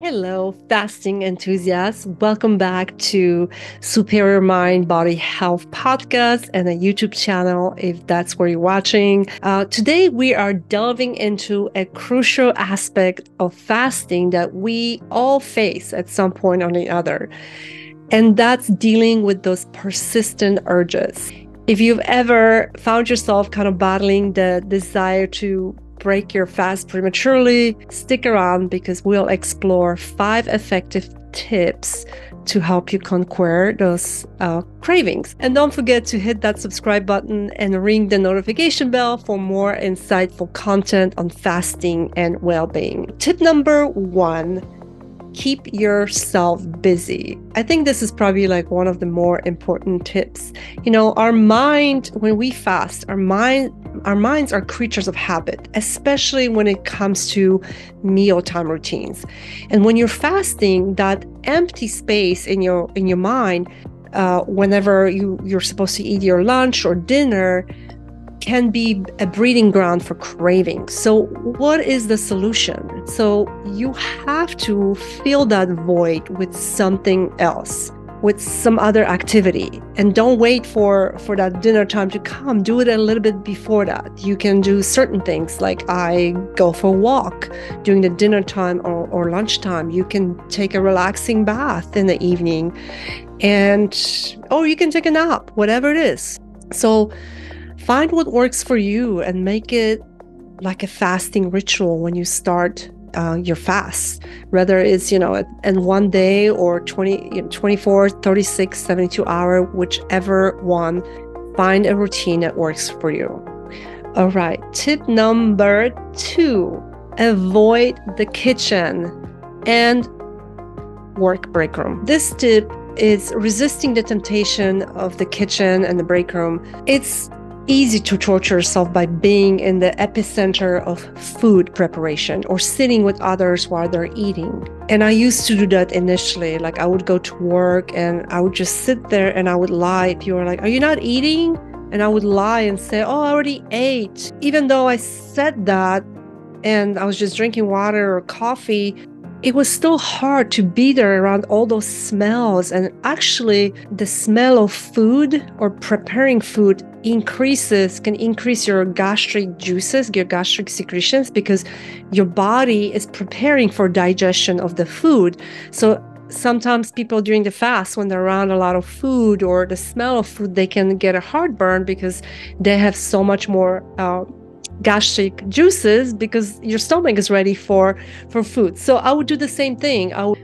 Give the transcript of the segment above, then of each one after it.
Hello, fasting enthusiasts. Welcome back to Superior Mind Body Health Podcast and a YouTube channel if that's where you're watching. Today, we are delving into a crucial aspect of fasting that we all face at some point or the other, and that's dealing with those persistent urges. If you've ever found yourself kind of battling the desire to break your fast prematurely, stick around because we'll explore 5 effective tips to help you conquer those cravings. And don't forget to hit that subscribe button and ring the notification bell for more insightful content on fasting and well-being. Tip number 1. Keep yourself busy. I think this is probably like one of the more important tips. Our mind, when we fast, our minds are creatures of habit, especially when it comes to mealtime routines. And when you're fasting, that empty space in your mind, whenever you're supposed to eat your lunch or dinner, can be a breeding ground for craving. So what is the solution? So you have to fill that void with something else, with some other activity. And don't wait for that dinner time to come. Do it a little bit before that. You can do certain things, like I go for a walk during the dinner time or lunchtime. You can take a relaxing bath in the evening, or you can take a nap, whatever it is. So find what works for you and make it like a fasting ritual when you start your fast, whether it's, in one day or 24, 36, 72 hour, whichever one. Find a routine that works for you. All right. Tip number 2, avoid the kitchen and work break room. This tip is resisting the temptation of the kitchen and the break room. It's easy to torture yourself by being in the epicenter of food preparation or sitting with others while they're eating. And I used to do that initially. Like I would go to work and I would just sit there and I would lie. People were like, "Are you not eating?" And I would lie and say, "Oh, I already ate." Even though I said that and I was just drinking water or coffee, it was still hard to be there around all those smells. And actually, the smell of food or preparing food can increase your gastric juices, your gastric secretions, because your body is preparing for digestion of the food. So sometimes people during the fast, when they're around a lot of food or the smell of food, they can get a heartburn because they have so much more gastric juices because your stomach is ready for food. So I would do the same thing. I would,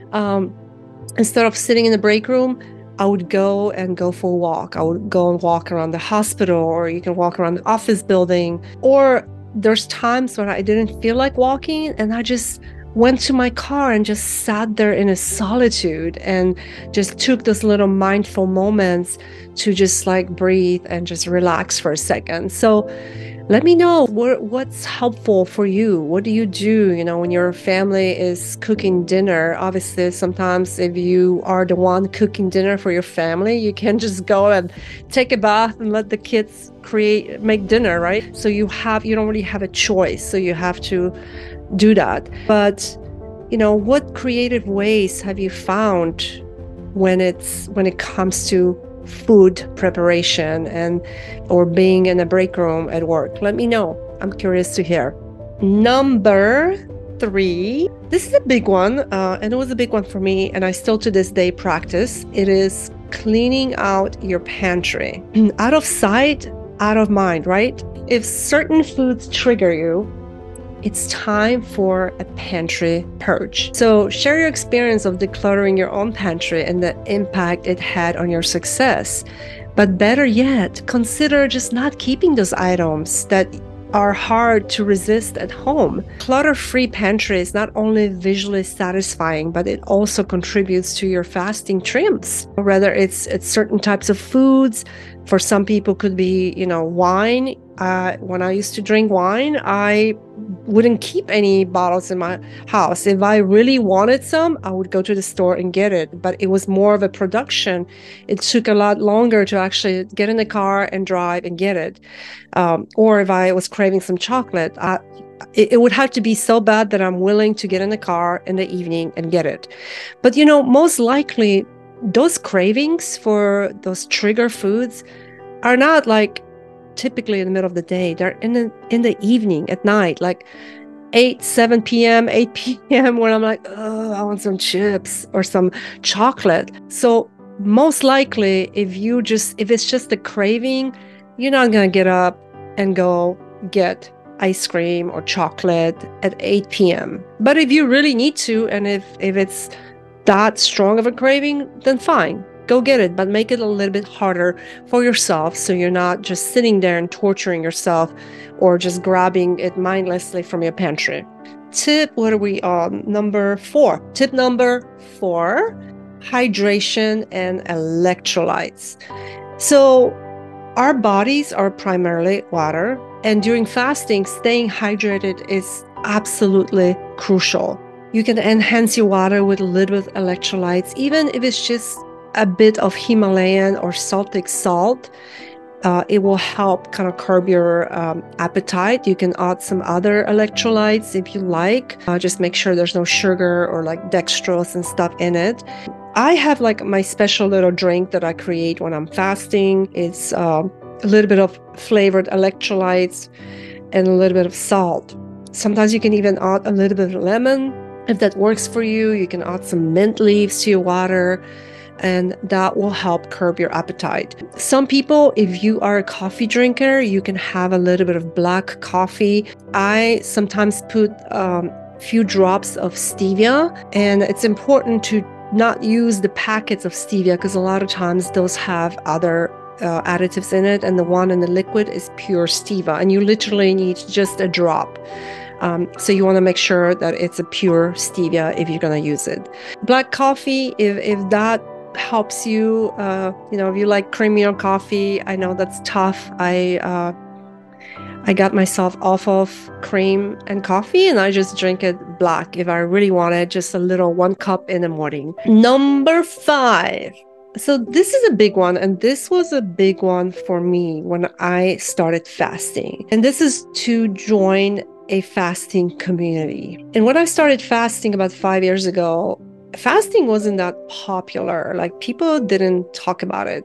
instead of sitting in the break room, I would go for a walk. I would go and walk around the hospital, or you can walk around the office building. Or there's times when I didn't feel like walking and I just went to my car and just sat there in a solitude and just took those little mindful moments to just like breathe and just relax for a second. So let me know what's helpful for you. What do you do, when your family is cooking dinner? Obviously, sometimes if you are the one cooking dinner for your family, you can just go and take a bath and let the kids make dinner, right? So you don't really have a choice. So you have to do that. But, what creative ways have you found when it comes to food preparation or being in a break room at work? Let me know. I'm curious to hear. Number 3, this is a big one, and it was a big one for me, and I still to this day practice. It is cleaning out your pantry. Out of sight, out of mind, right? If certain foods trigger you, it's time for a pantry purge. So share your experience of decluttering your own pantry and the impact it had on your success. But better yet, consider just not keeping those items that are hard to resist at home. Clutter-free pantry is not only visually satisfying, but it also contributes to your fasting triumphs. Whether it's certain types of foods, for some people could be, wine. When I used to drink wine, I wouldn't keep any bottles in my house. If I really wanted some, I would go to the store and get it. But it was more of a production. It took a lot longer to actually get in the car and drive and get it. Or if I was craving some chocolate, it would have to be so bad that I'm willing to get in the car in the evening and get it. But most likely those cravings for those trigger foods are not like typically in the middle of the day. They're in the evening, at night, like 7 p.m., 8 p.m., when I'm like, oh, I want some chips or some chocolate. So most likely, if it's just a craving, you're not going to get up and go get ice cream or chocolate at 8 p.m. But if you really need to, and if it's that strong of a craving, then fine, go get it, but make it a little bit harder for yourself so you're not just sitting there and torturing yourself or just grabbing it mindlessly from your pantry. What are we on? Number 4. Tip number 4, hydration and electrolytes. So our bodies are primarily water, and during fasting, staying hydrated is absolutely crucial. You can enhance your water with a little bit of electrolytes, even if it's just a bit of Himalayan or Celtic salt. It will help kind of curb your appetite. You can add some other electrolytes if you like. Just make sure there's no sugar or like dextrose and stuff in it. I have like my special little drink that I create when I'm fasting. It's a little bit of flavored electrolytes and a little bit of salt. Sometimes you can even add a little bit of lemon. If that works for you, you can add some mint leaves to your water, and that will help curb your appetite. Some people, if you are a coffee drinker, you can have a little bit of black coffee. I sometimes put a few drops of stevia, and it's important to not use the packets of stevia because a lot of times those have other additives in it, and the one in the liquid is pure stevia, and you literally need just a drop. So you want to make sure that it's a pure stevia if you're going to use it. Black coffee, if that helps you, if you like creamier coffee, I know that's tough. I got myself off of cream and coffee, and I just drink it black if I really want it, just a little 1 cup in the morning. Number 5. So this is a big one, and this was a big one for me when I started fasting. And this is to join a fasting community. And when I started fasting about 5 years ago, fasting wasn't that popular. Like, people didn't talk about it,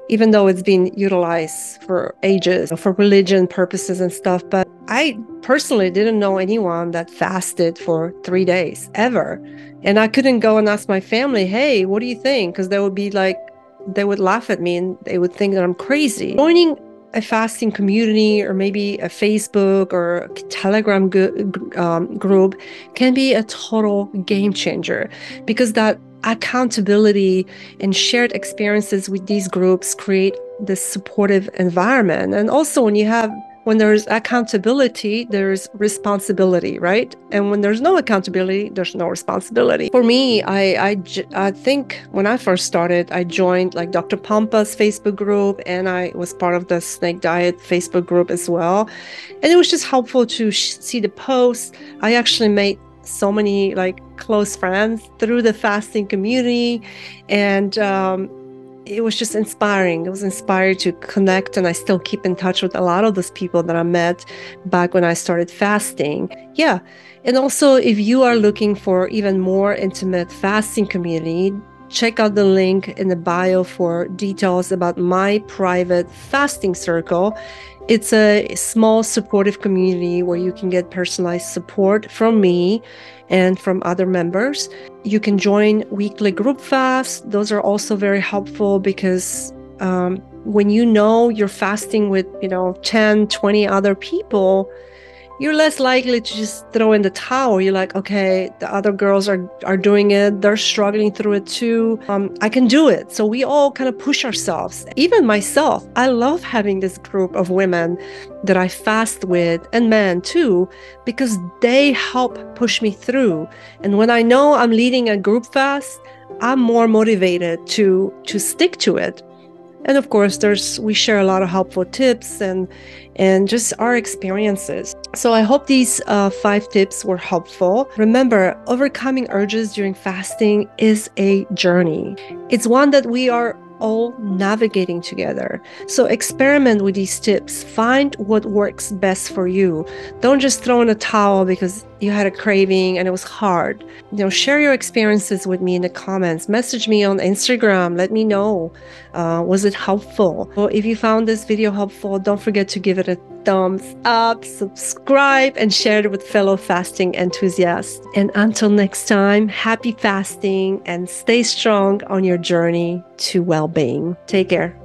even though it's been utilized for ages for religion purposes and stuff. But I personally didn't know anyone that fasted for 3 days ever. And I couldn't go and ask my family, hey, what do you think? Because they would laugh at me and they would think that I'm crazy. Joining a fasting community, or maybe a Facebook or a Telegram group, can be a total game changer, because that accountability and shared experiences with these groups create this supportive environment. And also when there's accountability, there's responsibility, right? And when there's no accountability, there's no responsibility. For me, I think when I first started, I joined like Dr. Pampa's Facebook group, and I was part of the Snake Diet Facebook group as well. And it was just helpful to see the posts. I actually made so many like close friends through the fasting community, and it was just inspiring. I was inspired to connect, and I still keep in touch with a lot of those people that I met back when I started fasting. Yeah. And also, if you are looking for even more intimate fasting community, check out the link in the bio for details about my private fasting circle. It's a small supportive community where you can get personalized support from me and from other members. You can join weekly group fasts. Those are also very helpful, because when you're fasting with 10, 20 other people, you're less likely to just throw in the towel. You're like, okay, the other girls are doing it. They're struggling through it too. I can do it. So we all kind of push ourselves. Even myself, I love having this group of women that I fast with, and men too, because they help push me through. And when I know I'm leading a group fast, I'm more motivated to stick to it. And of course, we share a lot of helpful tips and just our experiences. So I hope these 5 tips were helpful. Remember, overcoming urges during fasting is a journey. It's one that we are all navigating together. So experiment with these tips. Find what works best for you. Don't just throw in a towel because you had a craving and it was hard. Share your experiences with me in the comments. Message me on Instagram. Let me know. Was it helpful? Well, if you found this video helpful, don't forget to give it a thumbs up, subscribe, and share it with fellow fasting enthusiasts. And until next time, happy fasting and stay strong on your journey to well-being. Take care.